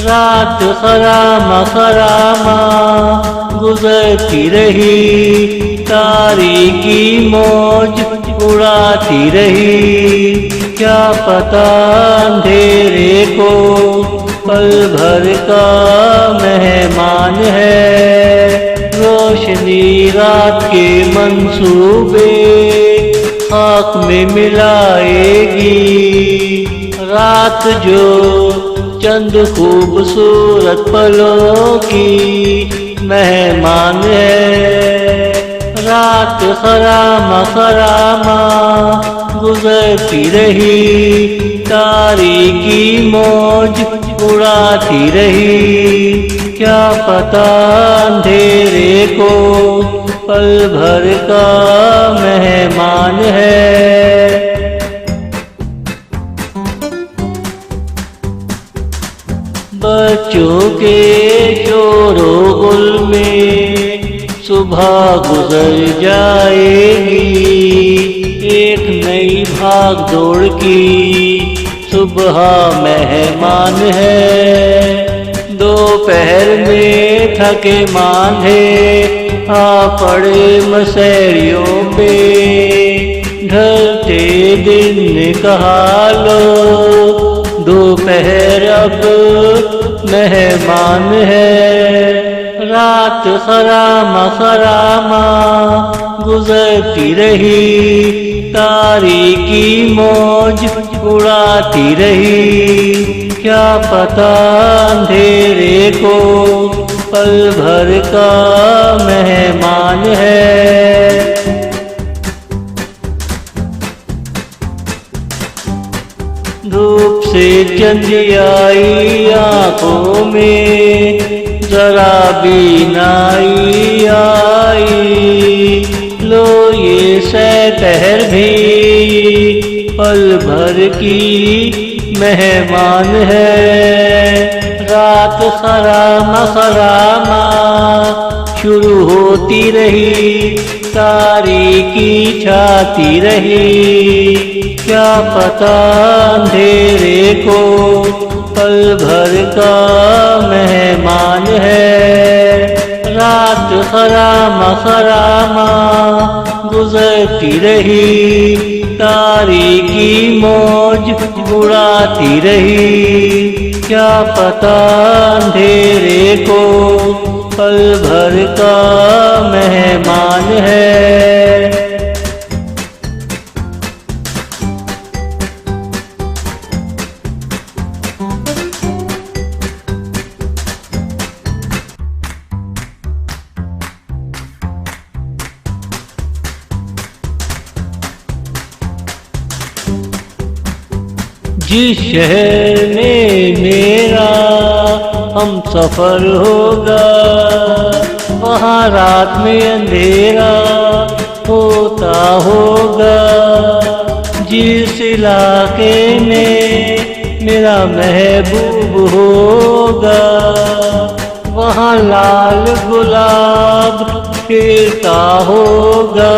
रात खरामा खरामा गुजरती रही, तारीकी मौज उड़ाती रही। क्या पता अंधेरे को पल भर का मेहमान है, रोशनी रात के मंसूबे खाक में मिलाएगी। रात जो चंद खूबसूरत पलों की मेहमान है, रात खरामा खरामा गुजरती रही, तारीकी मौज उड़ाती रही। क्या पता अंधेरे को पल भर का मेहमान है। बच्चों के शोरो गुल में सुबह गुजर जाएगी, एक नई भाग दौड़ की सुबह मेहमान है। दोपहर में थके मांधे आ पड़े मसैरियों पे, ढलते दिन ने कहा लो दोपहर अब मेहमान है। रात खरामा खरामा गुजरती रही, तारीकी मौज उड़ाती रही। क्या पता अंधेरे को पल भर का मेहमान है। धूप से चंदियाई आंखों में जरा भी नाई आई, लो ये सहर भी पल भर की मेहमान है। रात खरामा खरामा शुरू होती रही, तारीकी छाती रही। क्या पता अंधेरे को पल भर का मेहमान है। रात खरामा खरामा गुजरती रही, तारीकी मौज उड़ाती रही। क्या पता अंधेरे को पल भर का मेहमान है। जिस शहर में मेरा हम सफर होगा, वहाँ रात में अंधेरा होता होगा। जिस इलाके में मेरा महबूब होगा, वहाँ लाल गुलाब खिलता होगा।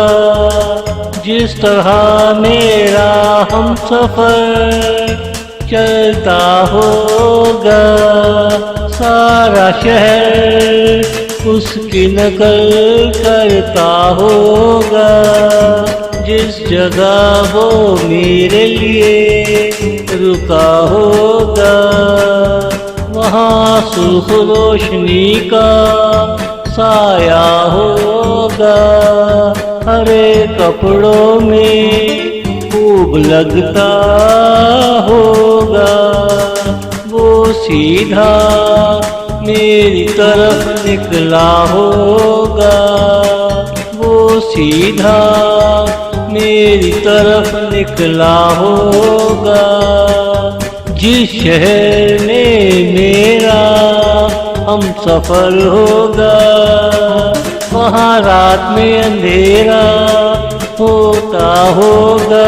जिस तरह मेरा हम सफर चलता होगा, सारा शहर उसकी नकल करता होगा। जिस जगह वो मेरे लिए रुका होगा, वहाँ सुर्ख रोशनी का साया होगा। हरे कपड़ों में खूब लगता होगा, वो सीधा मेरी तरफ निकला होगा। वो सीधा मेरी तरफ निकला होगा। जिस शहर में मेरा हम सफर होगा, वहाँ रात में अंधेरा होता होगा।